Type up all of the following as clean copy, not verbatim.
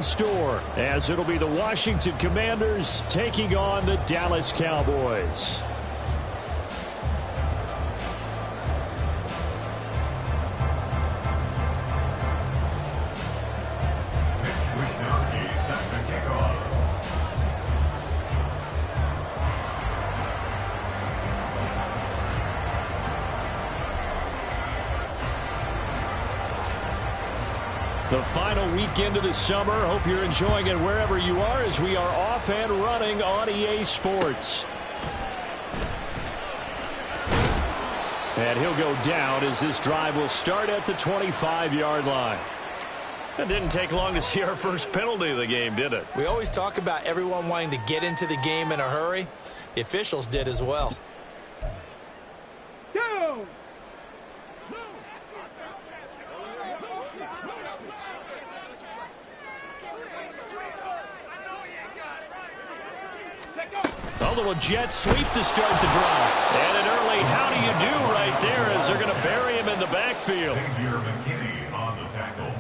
store, as it'll be the Washington Commanders taking on the Dallas Cowboys. The final weekend of the summer. Hope you're enjoying it wherever you are, as we are off and running on EA Sports. And he'll go down as this drive will start at the 25-yard line. It didn't take long to see our first penalty of the game, did it? We always talk about everyone wanting to get into the game in a hurry. The officials did as well. Go! A little jet sweep to start the drive. And an early how do you do right there, as they're going to bury him in the backfield. Xavier McKinney on the tackle.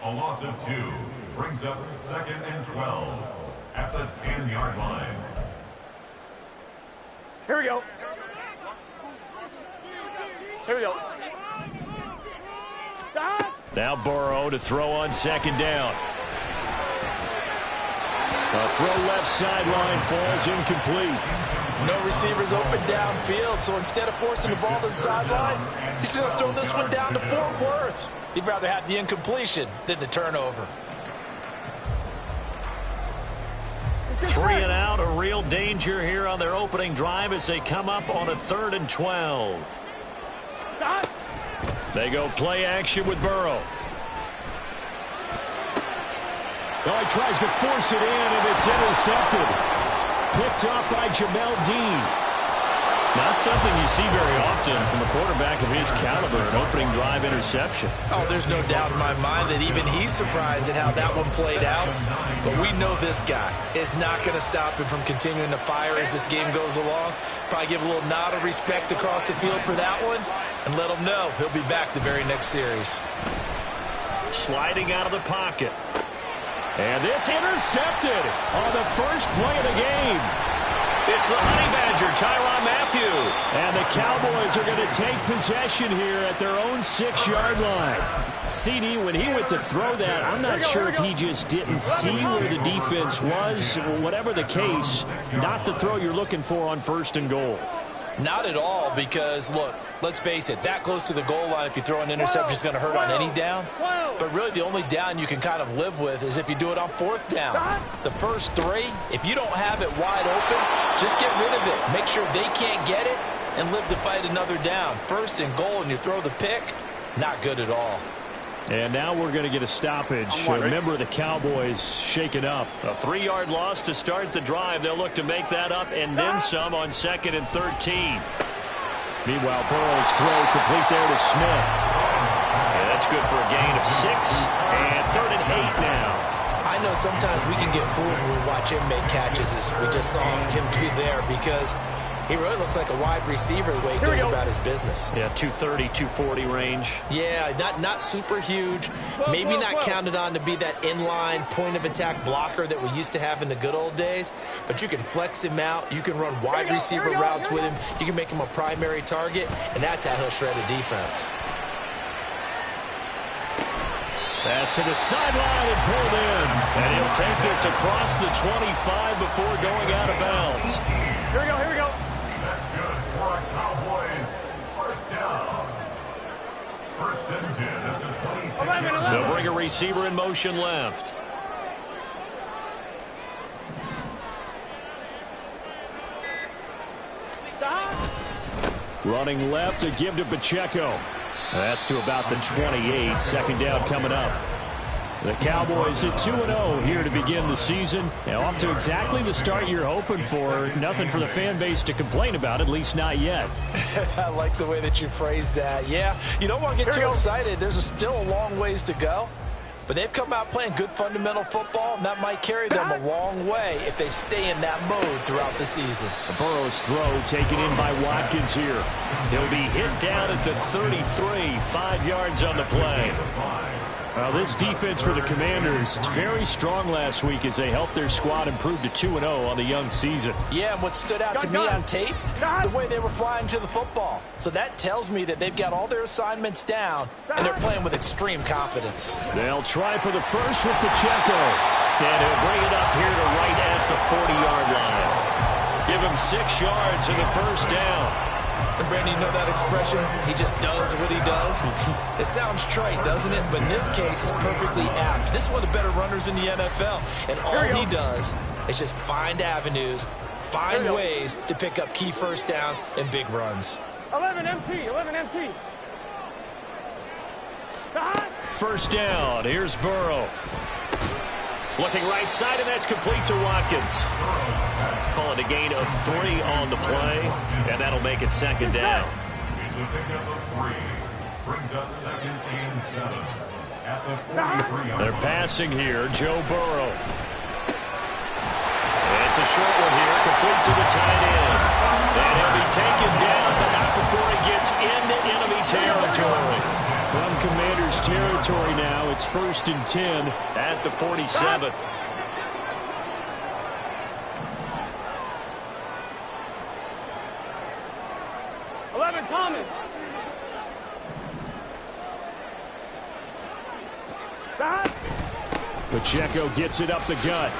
A loss of 2 brings up 2nd and 12 at the 10-yard line. Here we go. Here we go. Stop. Now Burrow to throw on 2nd down. A throw left sideline falls incomplete. No receivers open downfield, so instead of forcing the ball to the sideline, he's going to throw this one down to Fort Worth. He'd rather have the incompletion than the turnover. 3 and out, a real danger here on their opening drive as they come up on a 3rd and 12. Stop. They go play action with Burrow. Oh, he tries to force it in, and it's intercepted. Picked up by Jamel Dean. Not something you see very often from a quarterback of his caliber, an opening drive interception. Oh, there's no doubt in my mind that even he's surprised at how that one played out. But we know this guy is not going to stop him from continuing to fire as this game goes along. Probably give a little nod of respect across the field for that one and let him know he'll be back the very next series. Sliding out of the pocket. And this intercepted on the first play of the game. It's the Honey Badger, Tyrann Mathieu. And the Cowboys are going to take possession here at their own 6-yard line. CD, when he went to throw that, I'm not sure if he just didn't see where the defense was. Whatever the case, not the throw you're looking for on 1st and goal. Not at all, because, look, let's face it, that close to the goal line, if you throw an interception, is going to hurt on any down. But really, the only down you can kind of live with is if you do it on 4th down. The first 3, if you don't have it wide open, just get rid of it. Make sure they can't get it and live to fight another down. 1st and goal, and you throw the pick, not good at all. And now we're going to get a stoppage. Remember, the Cowboys shaken up. A 3-yard loss to start the drive. They'll look to make that up and then some on 2nd and 13. Meanwhile, Burrow's throw complete there to Smith. Yeah, that's good for a gain of 6. And 3rd and 8 now. I know sometimes we can get fooled when we watch him make catches, as we just saw him do there, because he really looks like a wide receiver the way he goes about his business. Yeah, 230, 240 range. Yeah, not super huge. Maybe not counted on to be that inline point-of-attack blocker that we used to have in the good old days. But you can flex him out. You can run wide receiver routes with him. You can make him a primary target, and that's how he'll shred a defense. Pass to the sideline and pulled in. And he'll take this across the 25 before going out of bounds. Here we go, here we go. That's good for a Cowboys 1st down. 1st and 10 at the 26-yard line. They'll bring a receiver in motion left. Running left to give to Pacheco. That's to about the 28. 2nd down coming up. The Cowboys at 2-0 here to begin the season. Now off to exactly the start you're hoping for. Nothing for the fan base to complain about, at least not yet. I like the way that you phrased that. Yeah, you don't want to get too excited. There's still a long ways to go. But they've come out playing good fundamental football, and that might carry them a long way if they stay in that mode throughout the season. Burrow's throw taken in by Watkins here. He'll be hit down at the 33, 5 yards on the play. Well, this defense for the Commanders is very strong last week as they helped their squad improve to 2-0 on the young season. Yeah, and what stood out to me on tape, the way they were flying to the football. So that tells me that they've got all their assignments down, and they're playing with extreme confidence. They'll try for the first with Pacheco. And he'll bring it up here to right at the 40-yard line. Give him 6 yards in the first down. And Brandon, you know that expression? He just does what he does. It sounds trite, doesn't it? But in this case, it's perfectly apt. This is one of the better runners in the NFL. And all he does is just find avenues, find ways to pick up key first downs and big runs. 11 MT, 11 MT. First down. Here's Burrow. Looking right side, and that's complete to Watkins. Call it a gain of 3 on the play, and that'll make it second down. It's a pickup of 3. Brings up 2nd and 7 at the 43-yard line. They're passing here. Joe Burrow. And it's a short one here, complete to the tight end. And he'll be taken down, but not before he gets into enemy territory. From Commanders territory now, it's 1st and 10 at the 47. Thomas. Pacheco gets it up the gut.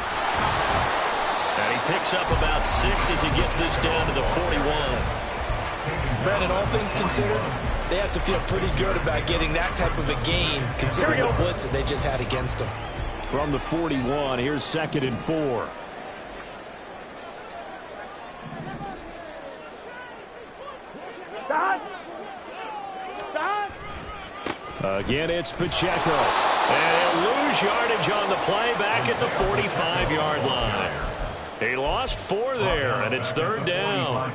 And he picks up about 6 as he gets this down to the 41. Brandon, all things considered, they have to feel pretty good about getting that type of a gain, considering the blitz that they just had against them. From the 41, here's 2nd and 4. Again, it's Pacheco. And he'll lose yardage on the play back at the 45-yard line. He lost 4 there, and it's 3rd down.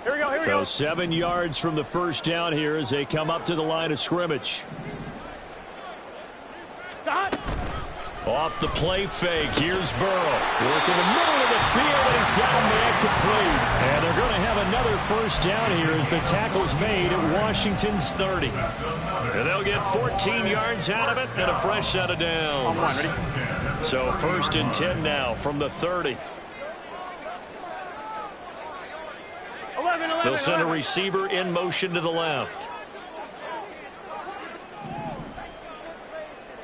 Here we go, here we So go. 7 yards from the first down here as they come up to the line of scrimmage. Stop. Off the play fake, here's Burrow. Work in the middle of the field, and he's got a man complete. And they're going to have another first down here as the tackle's made at Washington's 30. And they'll get 14 yards out of it and a fresh set of downs. So 1st and 10 now from the 30. 11, They'll send a receiver in motion to the left.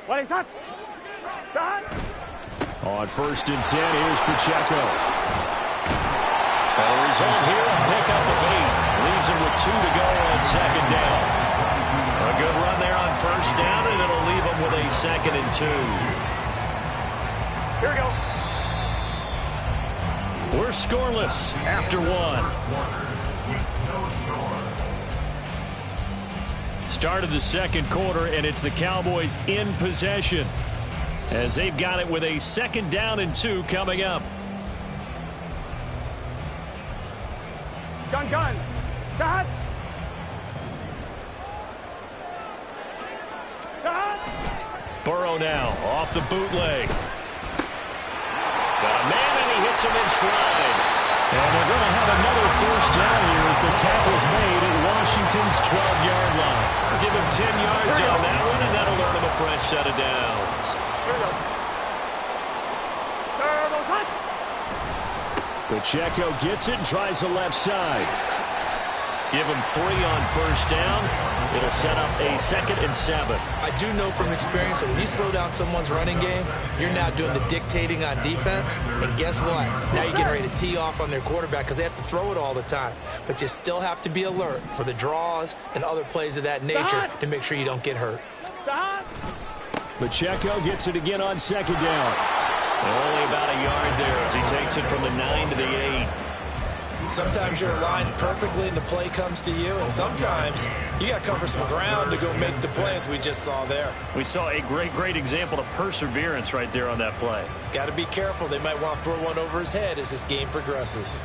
What is that? On 1st and 10, here's Pacheco. And the result here, a pickup of 8. Leaves him with 2 to go on 2nd down. A good run there on 1st down, and it'll leave him with a 2nd and 2. Here we go. We're scoreless after 1. Start of the 2nd quarter, and it's the Cowboys in possession, as they've got it with a 2nd down and 2 coming up. Gun. Stop. Stop. Burrow now off the bootleg. Got a man, and he hits him in stride. And they're going to have another first down here as the tackle's made at Washington's 12-yard line. Give him 10 yards on that one, and that'll earn him a fresh set of downs. Here we go. Turbo touch. Pacheco gets it and tries the left side. Give him 3 on 1st down. It'll set up a 2nd and 7. I do know from experience that when you slow down someone's running game, you're now doing the dictating on defense. And guess what? Now you're getting ready to tee off on their quarterback because they have to throw it all the time. But you still have to be alert for the draws and other plays of that nature to make sure you don't get hurt. Stop. Pacheco gets it again on 2nd down. Only about a yard there as he takes it from the 9 to the 8. Sometimes you're aligned perfectly and the play comes to you, and sometimes you got to cover some ground to go make the play, as we just saw there. We saw a great example of perseverance right there on that play. Got to be careful. They might want to throw one over his head as this game progresses.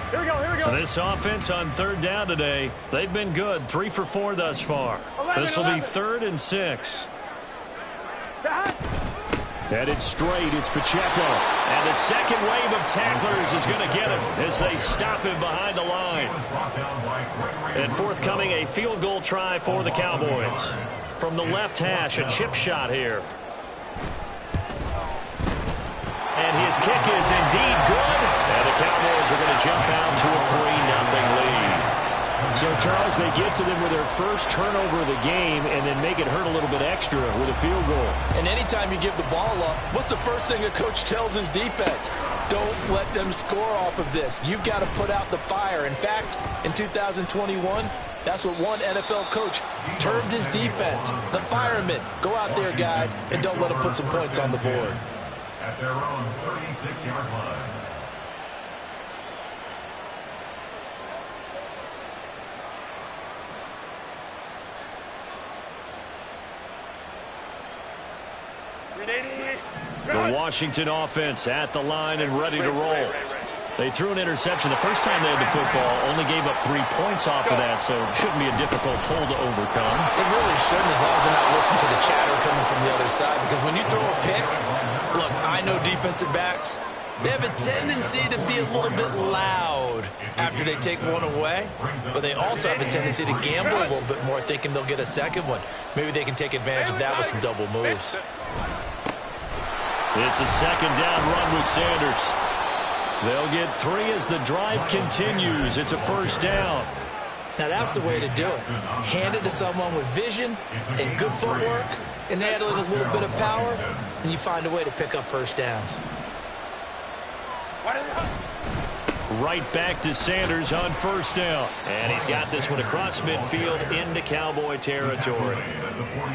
Here we go. This offense on 3rd down today, they've been good. 3 for 4 thus far. This will be 3rd and 6. Headed straight, it's Pacheco. And the second wave of tacklers is going to get him as they stop him behind the line. And forthcoming, a field goal try for the Cowboys. From the left hash, a chip shot here. And his kick is indeed good. And the Cowboys are going to jump out to a 3-0 lead. So, Charles, they get to them with their first turnover of the game and then make it hurt a little bit extra with a field goal. And anytime you give the ball up, what's the first thing a coach tells his defense? Don't let them score off of this. You've got to put out the fire. In fact, in 2021, that's what one NFL coach termed his defense. The firemen. Go out there, guys, and don't let them put some points on the board. At their own 36-yard line. The Washington offense at the line and ready to roll. They threw an interception the first time they had the football, only gave up 3 points off of that, so shouldn't be a difficult hole to overcome. It really shouldn't, as long as they're not listening to the chatter coming from the other side, because when you throw a pick, look, I know defensive backs, they have a tendency to be a little bit loud after they take one away, but they also have a tendency to gamble a little bit more, thinking they'll get a second one. Maybe they can take advantage of that with some double moves. It's a second down run with Sanders. They'll get 3 as the drive continues. It's a first down. Now that's the way to do it. Hand it to someone with vision and good footwork, and add a little bit of power, and you find a way to pick up first downs. Right back to Sanders on first down. And he's got this one across midfield into Cowboy territory.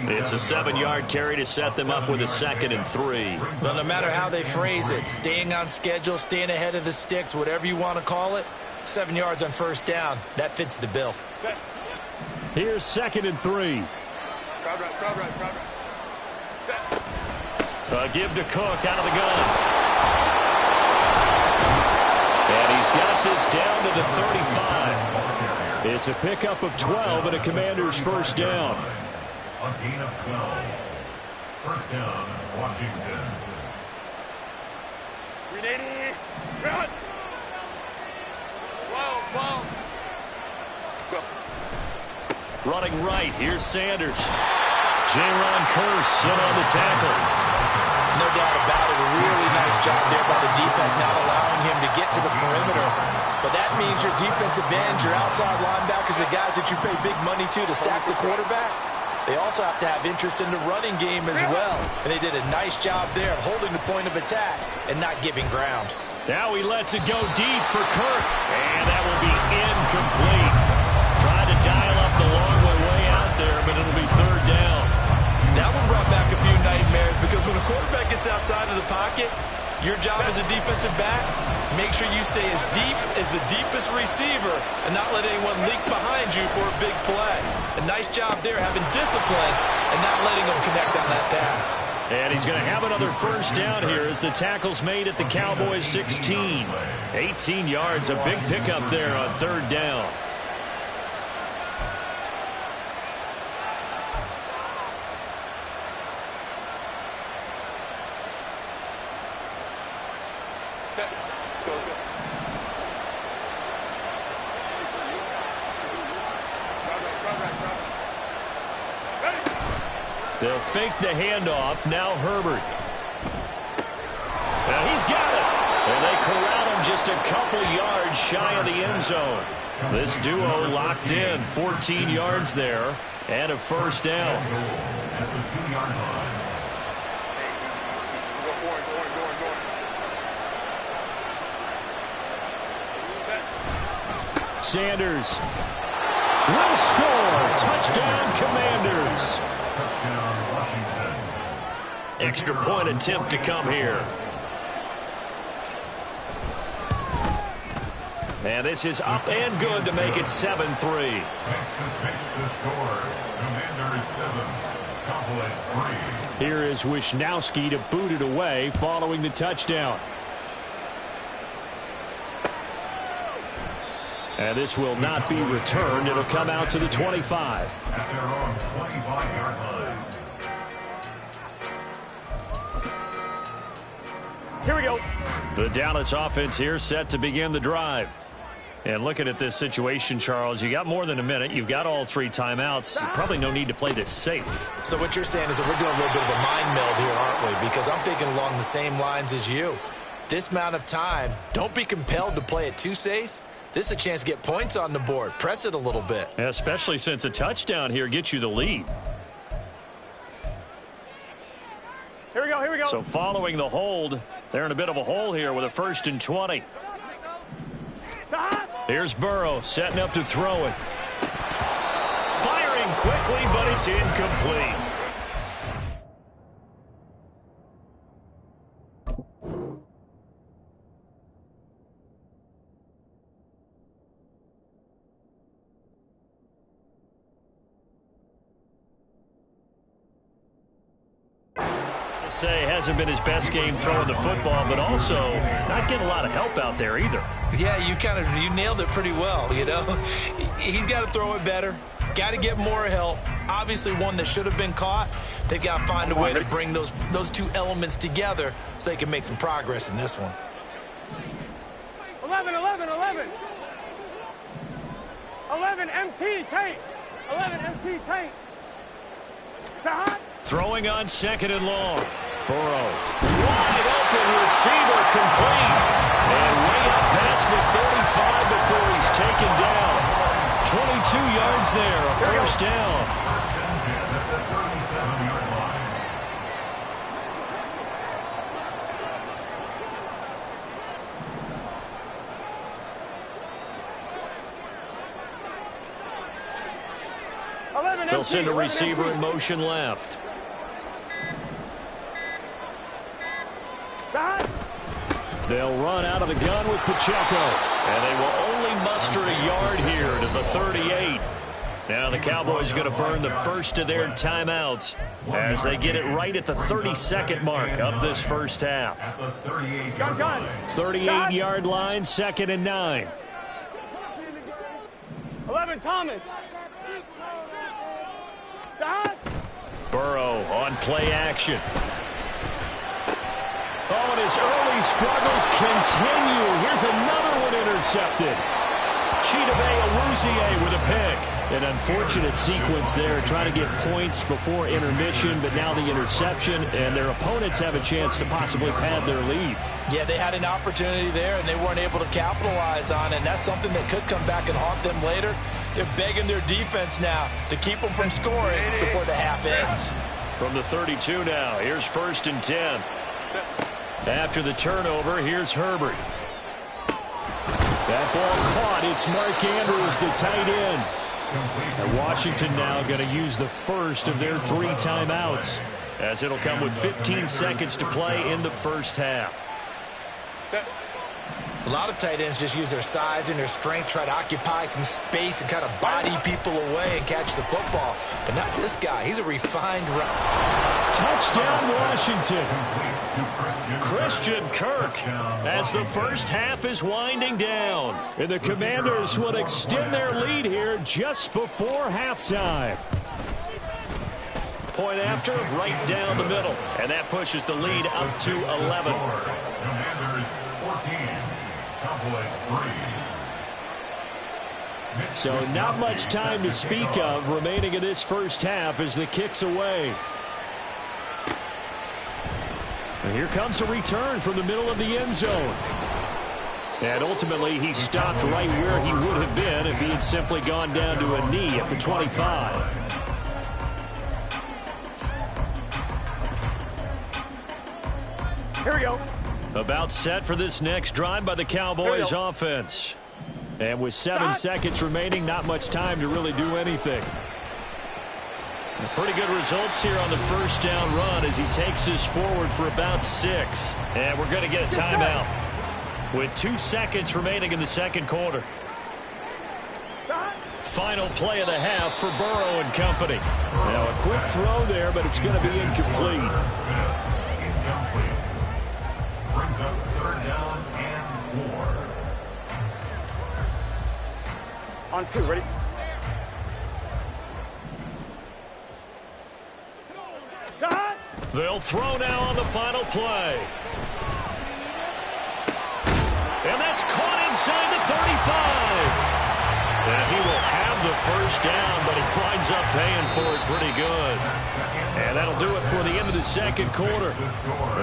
It's a 7-yard carry to set them up with a 2nd and 3. Well, no matter how they phrase it, staying on schedule, staying ahead of the sticks, whatever you want to call it, 7 yards on first down, that fits the bill. Here's 2nd and 3. A give to Cook out of the gun. And he's got this down to the 35. It's a pickup of 12 and a Commander's first down. A gain of 12. First down, Washington. Running right, here's Sanders. Jaron Kearse in on the tackle. No doubt about it, a really nice job there by the defense, not allowing him to get to the perimeter. But that means your defensive ends, your outside linebackers, the guys that you pay big money to sack the quarterback, they also have to have interest in the running game as well. And they did a nice job there of holding the point of attack and not giving ground. Now he lets it go deep for Kirk. And that will be incomplete. Tried to dial up the long way out there, but it'll be 3rd down. That one brought back a few nightmares, because when a quarterback gets outside of the pocket, your job as a defensive back, make sure you stay as deep as the deepest receiver and not let anyone leak behind you for a big play. A nice job there, having discipline and not letting them connect on that pass. And he's going to have another first down here as the tackle's made at the Cowboys 16. 18 yards, a big pickup there on 3rd down. They'll fake the handoff. Now Herbert. Now he's got it. And they corral him just a couple yards shy of the end zone. This duo locked in. 14 yards there. And a first down. At the 2-yard line. Sanders will score. Touchdown, Commanders. Touchdown, Washington. Extra point attempt to come here. And this is up and good to make it 7-3. Next the score. Commanders 7, Cowboys 3. Here is Wisnowski to boot it away following the touchdown. And this will not be returned. It'll come out to the 25. At their own 25-yard line. Here we go. The Dallas offense here set to begin the drive. And looking at this situation, Charles, you got more than a minute. You've got all 3 timeouts. Probably no need to play this safe. So what you're saying is that we're doing a little bit of a mind meld here, aren't we? Because I'm thinking along the same lines as you. This amount of time, don't be compelled to play it too safe. This is a chance to get points on the board. Press it a little bit. Especially since a touchdown here gets you the lead. Here we go, here we go. So following the hold, they're in a bit of a hole here with a 1st and 20. Here's Burrow setting up to throw it. Firing quickly, but it's incomplete. Say hasn't been his best game throwing the football, but also not getting a lot of help out there either. Yeah, you nailed it pretty well, you know. He's got to throw it better. Got to get more help. Obviously one that should have been caught. They've got to find a way to bring those 2 elements together so they can make some progress in this one. 11, 11, 11. 11, MT, tank. 11, MT, tank. Throwing on 2nd and long. Burrow. Wide open receiver complete. And way up past the 35 before he's taken down. 22 yards there, a first down. At the 37-yard line. They'll send a receiver in motion left. They'll run out of the gun with Pacheco. And they will only muster a yard here to the 38. Now the Cowboys are going to burn the first of their timeouts as they get it right at the 32nd mark of this first half. At the 38-yard line. 38-yard line, 2nd and 9. 11, Thomas. Burrow on play action. Oh, and his early struggles continue. Here's another one intercepted. Chidobe Awuzie with a pick. An unfortunate sequence there, trying to get points before intermission, but now the interception, and their opponents have a chance to possibly pad their lead. Yeah, they had an opportunity there, and they weren't able to capitalize on it, and that's something that could come back and haunt them later. They're begging their defense now to keep them from scoring before the half ends. From the 32 now, here's 1st and 10. After the turnover, here's Herbert. That ball caught. It's Mark Andrews, the tight end. And Washington now going to use the first of their 3 timeouts, as it'll come with 15 seconds to play in the first half. A lot of tight ends just use their size and their strength, try to occupy some space and kind of body people away and catch the football. But not this guy. He's a refined runner. Touchdown, Washington. Christian Kirk as the first half is winding down. And the Commanders will extend their lead here just before halftime. Point after, right down the middle. And that pushes the lead up to 11. Commanders 14. Cowboys 3. So not much time to speak of remaining in this first half as the kick's away. And here comes a return from the middle of the end zone. And ultimately, he stopped right where he would have been if he had simply gone down to a knee at the 25. Here we go. About set for this next drive by the Cowboys offense. And with 7 seconds remaining, not much time to really do anything. Pretty good results here on the first down run as he takes us forward for about 6. And we're going to get a timeout with 2 seconds remaining in the second quarter. Final play of the half for Burrow and company. Now a quick throw there, but it's going to be incomplete. Incomplete. Brings up 3rd down and 4. On 2, ready? They'll throw now on the final play. And that's caught inside the 35. And he will have the first down, but he winds up paying for it pretty good. And that'll do it for the end of the second quarter.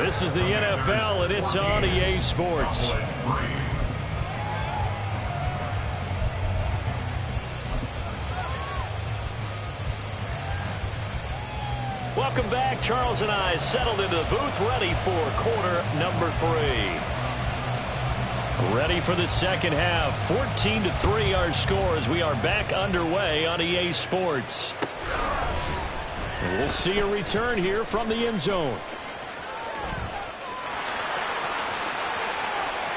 This is the NFL, and it's on EA Sports. Welcome back. Charles and I settled into the booth, ready for quarter number 3. Ready for the second half. 14-3 our score as we are back underway on EA Sports. And we'll see a return here from the end zone.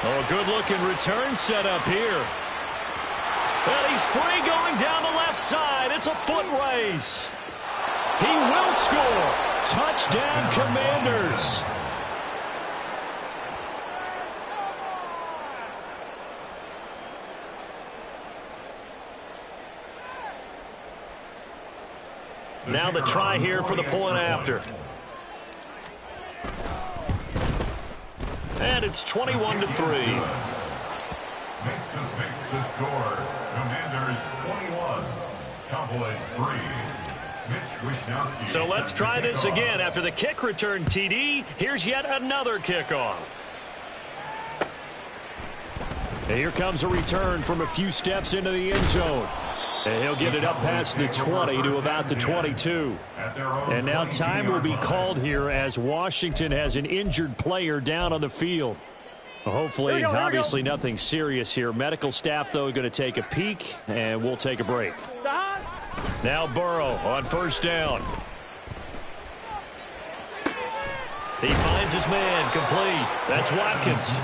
Oh, good-looking return set up here. And he's free going down the left side. It's a foot race. He will score. Touchdown, Commanders. Now the try here for the point after. And it's 21-3. Makes the score. Commanders 21. Cowboys 3. So let's try this again. After the kick return TD, here's yet another kickoff. And here comes a return from a few steps into the end zone. And he'll get it up past the 20 to about the 22. And now time will be called here as Washington has an injured player down on the field. Hopefully, obviously nothing serious here. Medical staff, though, going to take a peek, and we'll take a break. Now Burrow on first down. He finds his man complete. That's Watkins.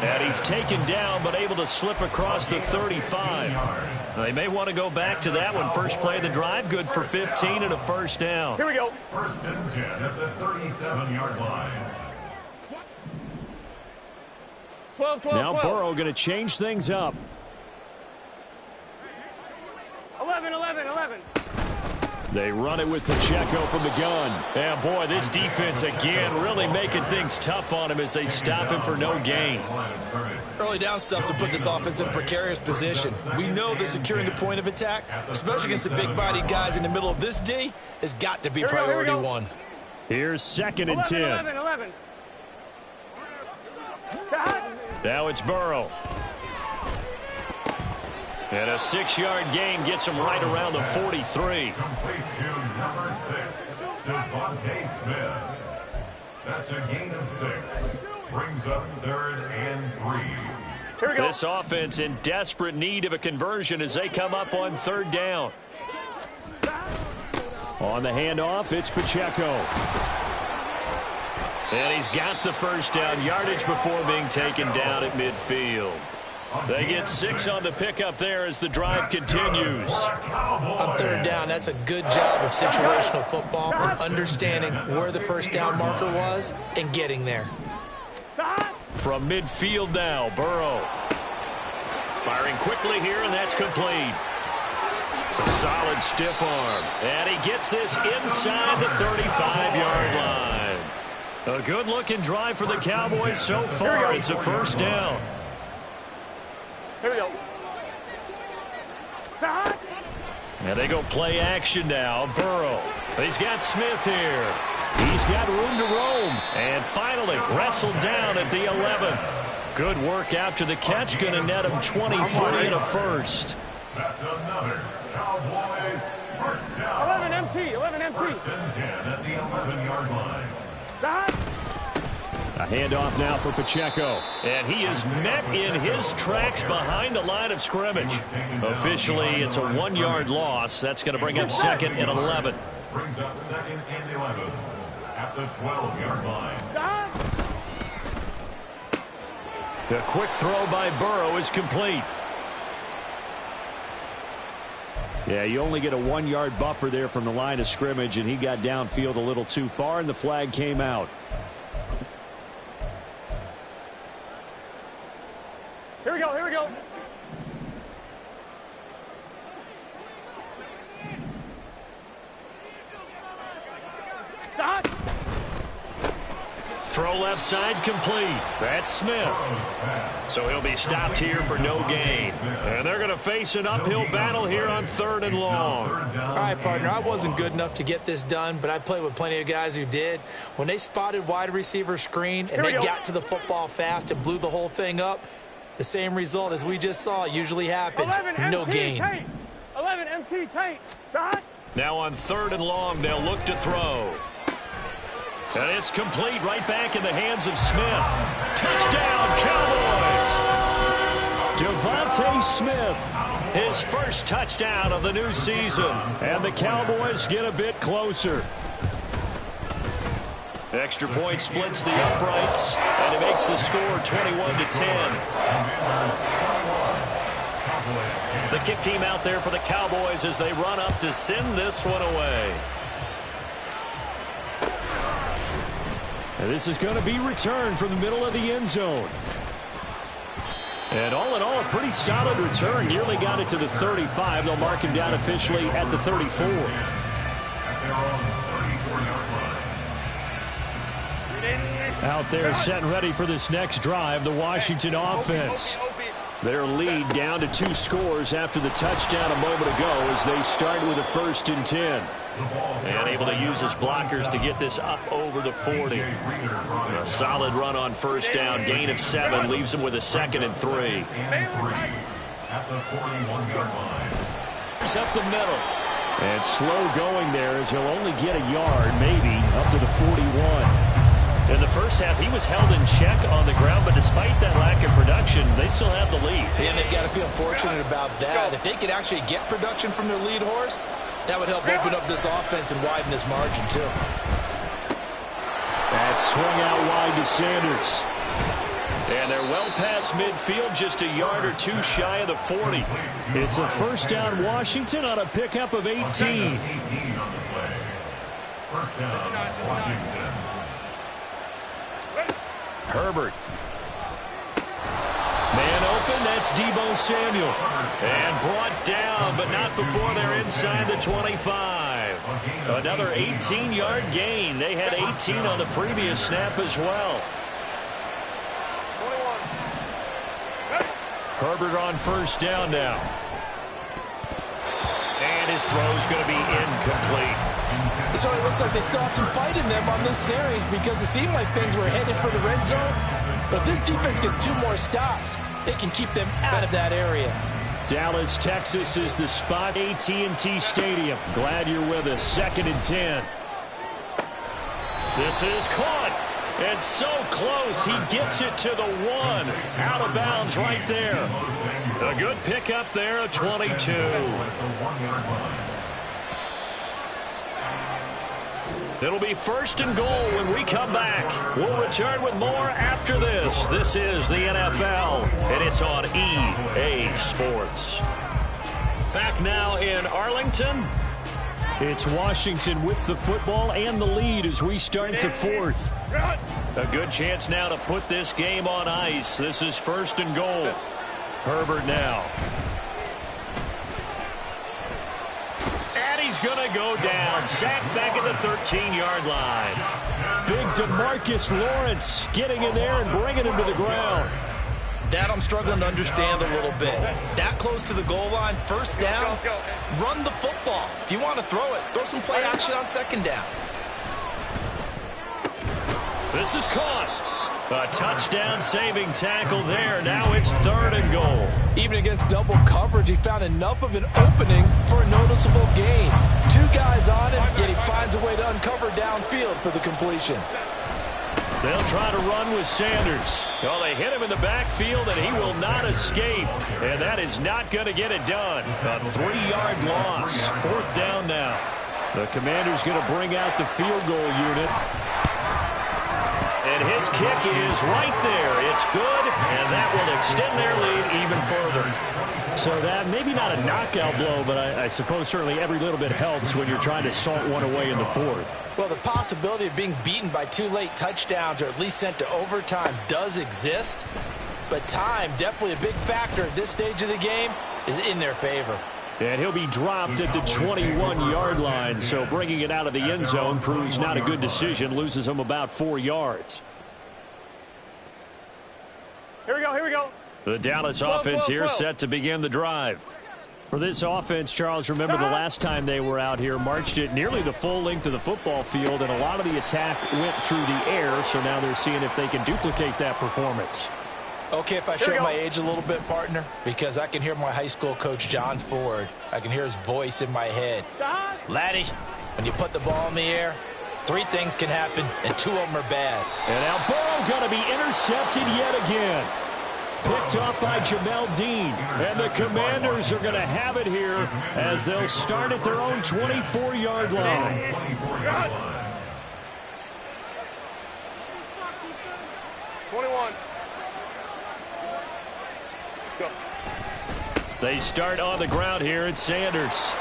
And he's taken down but able to slip across the 35. They may want to go back to that one. First play of the drive, good for 15 and a first down. Here we go. First and 10 at the 37-yard line. 12. Now Burrow going to change things up. 11. They run it with Pacheco from the gun. And boy, this defense again really making things tough on him as they stop him for no gain. Early down stuff to put this offense in a precarious position. We know that securing the point of attack, especially against the big-bodied guys in the middle of this D, has got to be priority one. Here's second and 10. 11. Now it's Burrow. And a 6-yard gain gets him right around the 43. Complete to number 6, Devontae Smith. That's a gain of 6. Brings up 3rd and 3. Here we go. This offense in desperate need of a conversion as they come up on 3rd down. On the handoff, it's Pacheco. And he's got the first down yardage before being taken down at midfield. They get 6 on the pickup there as the drive continues. On 3rd down, that's a good job of situational football and understanding where the first down marker was and getting there. From midfield now, Burrow. Firing quickly here, and that's complete. A solid stiff arm. And he gets this inside the 35-yard line. A good-looking drive for the Cowboys so far. It's a first down. Here we go. And they go play action now. Burrow. He's got Smith here. He's got room to roam. And finally wrestled down at the 11. Good work after the catch. Going to net him 23 and a first. That's another Cowboys first down. 11 MT. First and 10 at the 11-yard line. A handoff now for Pacheco. And he is met in his tracks behind the line of scrimmage. Officially, it's a 1-yard loss. That's going to bring up 2nd and 11. Brings up 2nd and 11 at the 12-yard line. The quick throw by Burrow is complete. Yeah, you only get a 1-yard buffer there from the line of scrimmage, and he got downfield a little too far, and the flag came out. Here we go. throw left side complete. That's Smith. So he'll be stopped here for no gain. And they're going to face an uphill battle here on 3rd and long. All right, partner, I wasn't good enough to get this done, but I played with plenty of guys who did. When they spotted wide receiver screen and they got to the football fast and blew the whole thing up, the same result as we just saw usually happened. No gain. 11 MT tank. Shot. Now on 3rd and long, they'll look to throw. And it's complete right back in the hands of Smith. Touchdown, Cowboys! Devontae Smith, his first touchdown of the new season. And the Cowboys get a bit closer. Extra point splits the uprights, and it makes the score 21-10. The kick team out there for the Cowboys as they run up to send this one away. And this is going to be returned from the middle of the end zone. And all in all, a pretty solid return. Nearly got it to the 35. They'll mark him down officially at the 34. Out there set and ready for this next drive, the Washington offense. Their lead down to 2 scores after the touchdown a moment ago as they start with a 1st and 10. And able to use his blockers to get this up over the 40. A solid run on 1st down. Gain of 7 leaves him with a 2nd and 3. At the 41-yard line. Here's up the middle. And slow going there as he'll only get a yard, maybe, up to the 41. In the first half, he was held in check on the ground, but despite that lack of production, they still have the lead. And they've got to feel fortunate about that. If they could actually get production from their lead horse, that would help open up this offense and widen this margin, too. That's swung out wide to Sanders. And they're well past midfield, just a yard or 2 shy of the 40. It's a 1st down Washington on a pickup of 18. 18 on the play. 1st down, Washington. Herbert. Man open, that's Deebo Samuel. And brought down, but not before they're inside the 25. Another 18-yard gain. They had 18 on the previous snap as well. Herbert on 1st down now. And his throw's going to be incomplete. It sort of looks like they still have some fight in them on this series because it seemed like things were headed for the red zone. But if this defense gets 2 more stops, they can keep them out of that area. Dallas, Texas is the spot. AT&T Stadium. Glad you're with us. 2nd and 10. This is caught. And so close. He gets it to the 1. Out of bounds right there. A good pickup there, a 22. It'll be 1st and goal when we come back. We'll return with more after this. This is the NFL, and it's on EA Sports. Back now in Arlington. It's Washington with the football and the lead as we start the 4th. A good chance now to put this game on ice. This is 1st and goal. Herbert now. And he's going to go down. Sacked back at the 13-yard line. Big DeMarcus Lawrence getting in there and bringing him to the ground. That I'm struggling to understand a little bit. That close to the goal line, 1st down, run the football. If you want to throw it, throw some play action on 2nd down. This is caught. A touchdown saving tackle there. Now it's 3rd and goal. Even against double coverage, he found enough of an opening for a noticeable gain. 2 guys on him, yet he finds a way to uncover downfield for the completion. They'll try to run with Sanders. Well, they hit him in the backfield, and he will not escape. And that is not going to get it done. A 3-yard loss. 4th down now. The Commander's going to bring out the field goal unit. And his kick is right there. It's good, and that will extend their lead even further. So that, maybe not a knockout blow, but I suppose certainly every little bit helps when you're trying to salt one away in the 4th. Well, the possibility of being beaten by 2 late touchdowns or at least sent to overtime does exist. But time, definitely a big factor at this stage of the game, is in their favor. And he'll be dropped at the 21-yard line, so bringing it out of the end zone proves not a good decision, loses him about 4 yards. The Dallas offense here set to begin the drive. For this offense, Charles, remember the last time they were out here, marched it nearly the full length of the football field, and a lot of the attack went through the air, so now they're seeing if they can duplicate that performance. Okay, if I show my age a little bit, partner, because I can hear my high school coach, John Ford. I can hear his voice in my head. Laddie, when you put the ball in the air, 3 things can happen, and 2 of them are bad. And now Burrow going to be intercepted yet again. Picked up by Jamel Dean. And the Commanders are going to have it here as they'll start at their own 24-yard line. 21. Go. They start on the ground here at Sanders.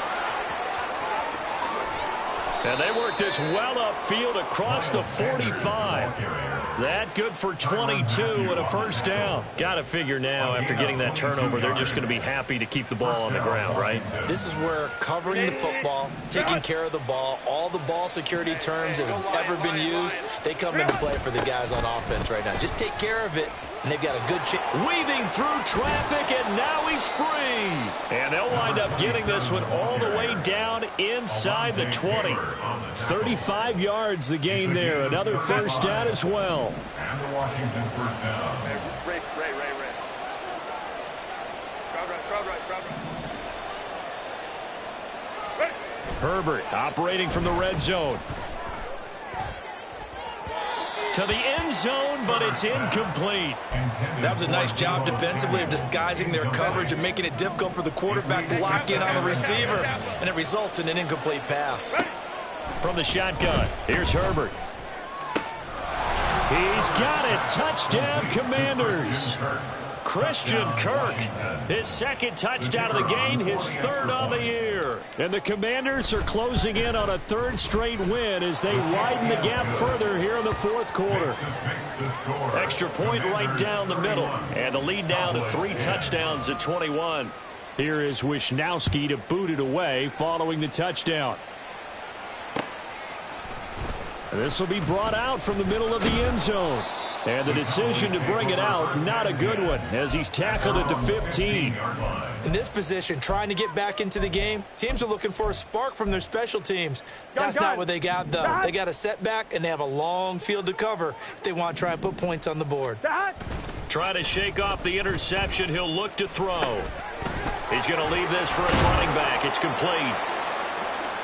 And they work this well upfield across the 45. That good for 22 and a first down. Got to figure now, after getting that turnover, they're just going to be happy to keep the ball on the ground, right? This is where covering the football, taking care of the ball, all the ball security terms that have ever been used, they come into play for the guys on offense right now. Just take care of it, and they've got a good chance. Weaving through traffic, and now he's free. And they'll wind up getting this one all the way down inside the 20. 35 yards the gain there. Another first down as well. And the Washington first down. Ray. Crowd right. Herbert operating from the red zone. To the end zone, but it's incomplete. That was a nice job defensively of disguising their coverage and making it difficult for the quarterback to lock in on the receiver, and it results in an incomplete pass. From the shotgun, here's Herbert. He's got it. Touchdown, Commanders. Christian Kirk, his second touchdown of the game, his third on the year. And the Commanders are closing in on a 3rd straight win as they widen the gap further here in the 4th quarter. Extra point right down the middle, and the lead now to 3 touchdowns at 21. Here is Wisnowski to boot it away following the touchdown. And this will be brought out from the middle of the end zone. And the decision to bring it out, not a good one, as he's tackled at the 15. In this position, trying to get back into the game, teams are looking for a spark from their special teams. That's not what they got, though. They got a setback, and they have a long field to cover if they want to try and put points on the board. Try to shake off the interception. He'll look to throw. He's going to leave this for his running back. It's complete.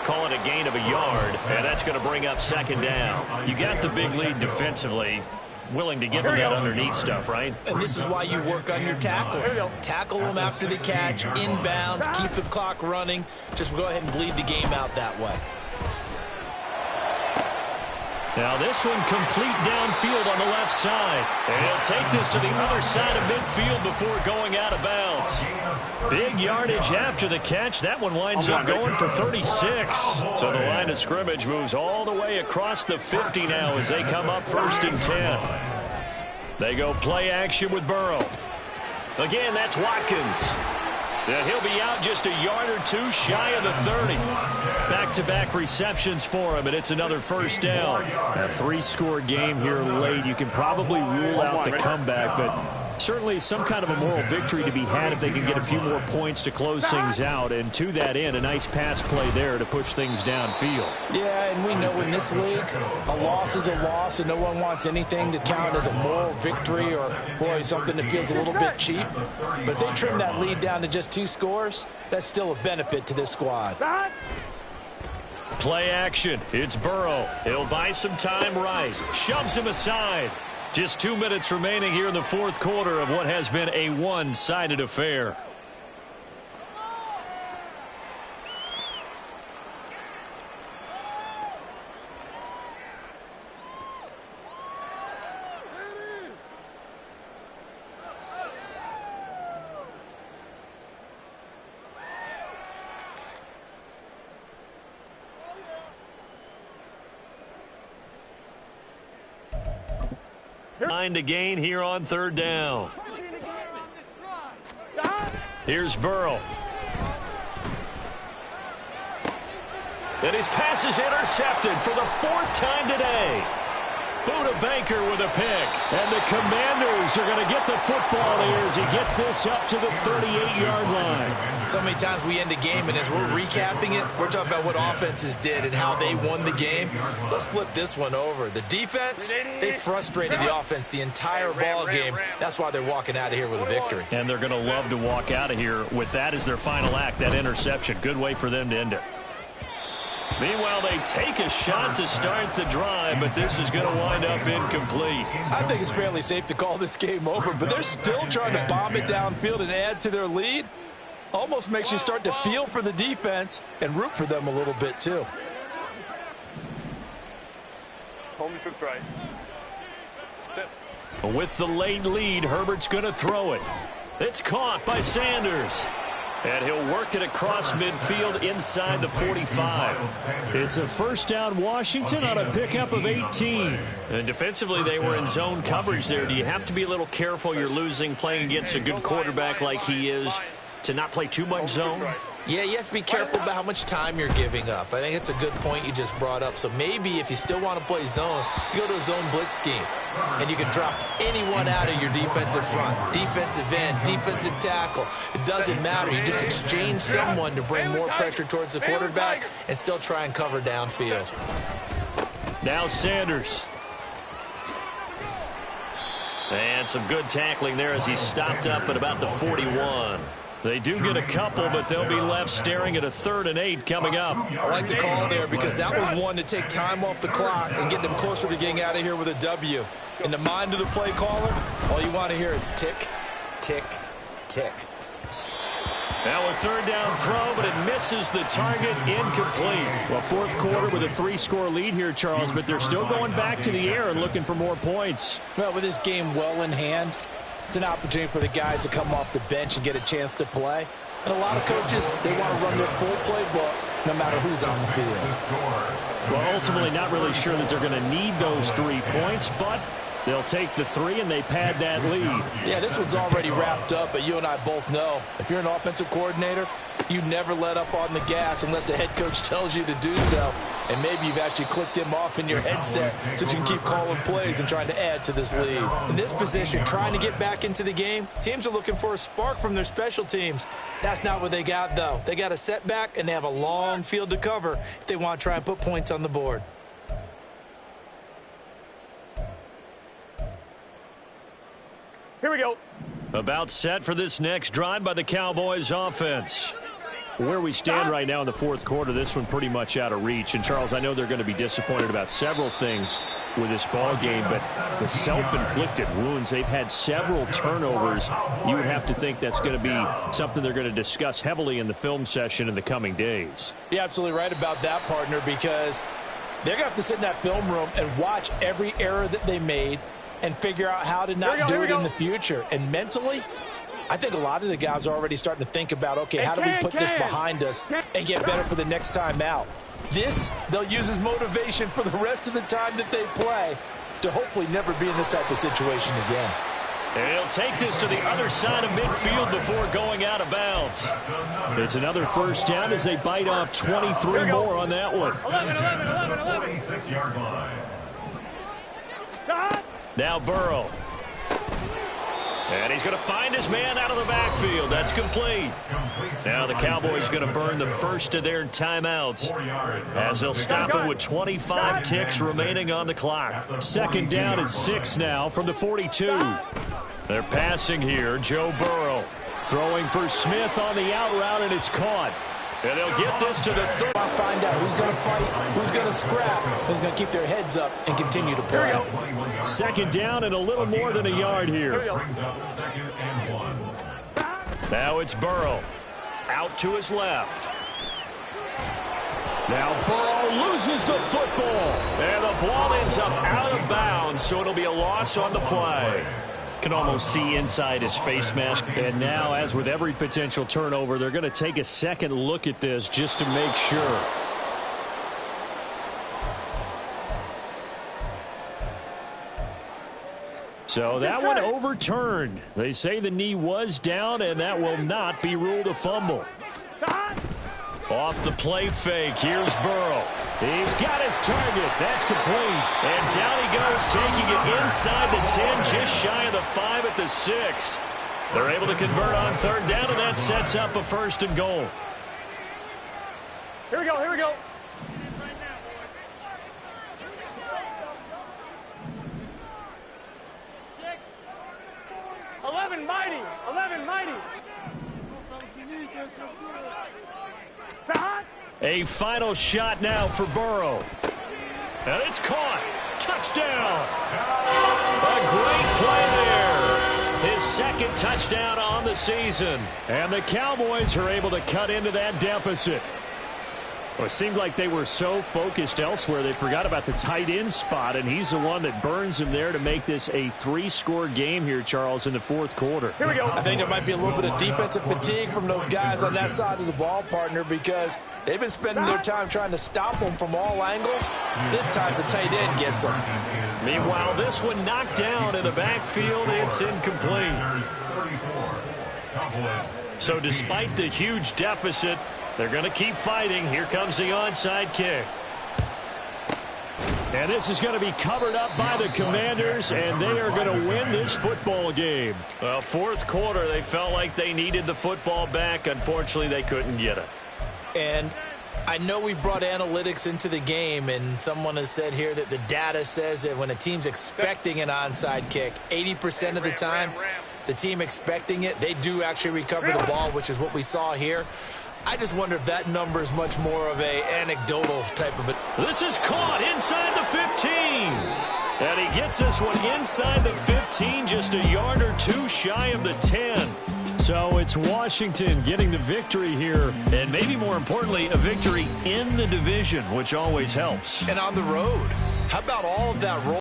Call it a gain of a yard, and that's going to bring up 2nd down. You got the big lead defensively. Willing to give them that underneath stuff, right? And this is why you work on your tackling. Tackle them after the catch, inbounds, keep the clock running. Just go ahead and bleed the game out that way. Now this one complete downfield on the left side. And he'll take this to the other side of midfield before going out of bounds. Big yardage after the catch. That one winds up going for 36. So the line of scrimmage moves all the way across the 50 now as they come up 1st and 10. They go play action with Burrow. Again, that's Watkins. And he'll be out just a yard or 2 shy of the 30. Back-to-back receptions for him, and it's another first down. A 3-score game here late. You can probably rule out the comeback, but certainly some kind of a moral victory to be had if they can get a few more points to close things out. And to that end, a nice pass play there to push things downfield. Yeah, and we know in this league, a loss is a loss, and no one wants anything to count as a moral victory or, boy, something that feels a little bit cheap. But they trim that lead down to just 2 scores. That's still a benefit to this squad. Play action. It's Burrow. He'll buy some time right. Shoves him aside. Just 2 minutes remaining here in the 4th quarter of what has been a one-sided affair. To gain here on 3rd down. Here's Burrow. And his pass is intercepted for the 4th time today. Buda Baker with a pick. And the Commanders are going to get the football here as he gets this up to the 38-yard line. So many times we end a game, and as we're recapping it, we're talking about what offenses did and how they won the game. Let's flip this one over. The defense, they frustrated the offense the entire ball game. That's why they're walking out of here with a victory. And they're going to love to walk out of here with that as their final act, that interception. Good way for them to end it. Meanwhile, they take a shot to start the drive, but this is going to wind up incomplete. I think it's fairly safe to call this game over, but they're still trying to bomb it downfield and add to their lead. Almost makes you start to feel for the defense and root for them a little bit, too. Home trips right. With the late lead, Herbert's going to throw it. It's caught by Sanders. And he'll work it across midfield inside the 45. It's a first down Washington on a pickup of 18. And defensively, they were in zone coverage there. Do you have to be a little careful? You're losing playing against a good quarterback like he is to not play too much zone? Yeah, you have to be careful about how much time you're giving up. I think it's a good point you just brought up. So maybe if you still want to play zone, you go to a zone blitz scheme. And you can drop anyone out of your defensive front. Defensive end, defensive tackle. It doesn't matter. You just exchange someone to bring more pressure towards the quarterback and still try and cover downfield. Now Sanders. And some good tackling there as he stopped up at about the 41. They do get a couple, but they'll be left staring at a 3rd and 8 coming up. I like the call there because that was one to take time off the clock and get them closer to getting out of here with a W. In the mind of the play caller, all you want to hear is tick, tick, tick. Now a 3rd down throw, but it misses the target, incomplete. Well, 4th quarter with a 3-score lead here, Charles, but they're still going back to the air and looking for more points. Well, with this game well in hand, it's an opportunity for the guys to come off the bench and get a chance to play. And a lot of coaches, they want to run their full playbook no matter who's on the field. Well, ultimately not really sure that they're going to need those 3 points, but they'll take the 3 and they pad that lead. Yeah, this one's already wrapped up, but you and I both know if you're an offensive coordinator, you never let up on the gas unless the head coach tells you to do so. And maybe you've actually clicked him off in your headset so you can keep calling plays and trying to add to this lead. In this position, trying to get back into the game, teams are looking for a spark from their special teams. That's not what they got, though. They got a setback, and they have a long field to cover if they want to try and put points on the board. Here we go. About set for this next drive by the Cowboys offense. Where we stand right now in the 4th quarter, this one pretty much out of reach. And, Charles, I know they're going to be disappointed about several things with this ball game, but the self-inflicted wounds, they've had several turnovers. You would have to think that's going to be something they're going to discuss heavily in the film session in the coming days. You're absolutely right about that, partner, because they're going to have to sit in that film room and watch every error that they made and figure out how to not do it in the future. And mentally, I think a lot of the guys are already starting to think about, okay, how do we put this behind us and get better for the next time out? This, they'll use as motivation for the rest of the time that they play to hopefully never be in this type of situation again. And he'll take this to the other side of midfield before going out of bounds. It's another first down as they bite off 23 more on that one. 46-yard line. Now Burrow. And he's going to find his man out of the backfield. That's complete. Now the Cowboys going to burn the first of their timeouts as they'll stop it with 25 ticks remaining on the clock. 2nd down and 6 now from the 42. They're passing here. Joe Burrow throwing for Smith on the out route, and it's caught. And they'll get this to the 3rd. Find out who's going to fight, who's going to scrap, who's going to keep their heads up and continue to play. 2nd down and a little more than a yard here. Now it's Burrow. Out to his left. Now Burrow loses the football. And the ball ends up out of bounds, so it'll be a loss on the play. Can almost see inside his face mask. And now, as with every potential turnover, they're going to take a second look at this just to make sure. So that one overturned. They say the knee was down, and that will not be ruled a fumble. Off the play fake, here's Burrow. He's got his target. That's complete. And down he goes, taking it inside the 10, just shy of the 5 at the 6. They're able to convert on third down, and that sets up a 1st and goal. Here we go, here we go. Mighty. 11 mighty. A final shot now for Burrow. And it's caught. Touchdown. A great play there. His 2nd touchdown on the season. And the Cowboys are able to cut into that deficit. Well, it seemed like they were so focused elsewhere they forgot about the tight end spot, and he's the one that burns him there to make this a 3-score game here, Charles, in the 4th quarter. Here we go. I think there might be a little bit of defensive fatigue from those guys on that side of the ball, partner, because they've been spending their time trying to stop them from all angles. This time the tight end gets them. Meanwhile, this one knocked down in the backfield. It's incomplete. So despite the huge deficit, they're going to keep fighting. Here comes the onside kick. And this is going to be covered up by the Commanders, and they are going to win this football game. Well, 4th quarter, they felt like they needed the football back. Unfortunately, they couldn't get it. And I know we brought analytics into the game, and someone has said here that the data says that when a team's expecting an onside kick, 80% of the time, the team expecting it, they do actually recover the ball, which is what we saw here. I just wonder if that number is much more of a anecdotal type of it. This is caught inside the 15. And he gets this one inside the 15, just a yard or 2 shy of the 10. So it's Washington getting the victory here. And maybe more importantly, a victory in the division, which always helps. And on the road. How about all of that roll?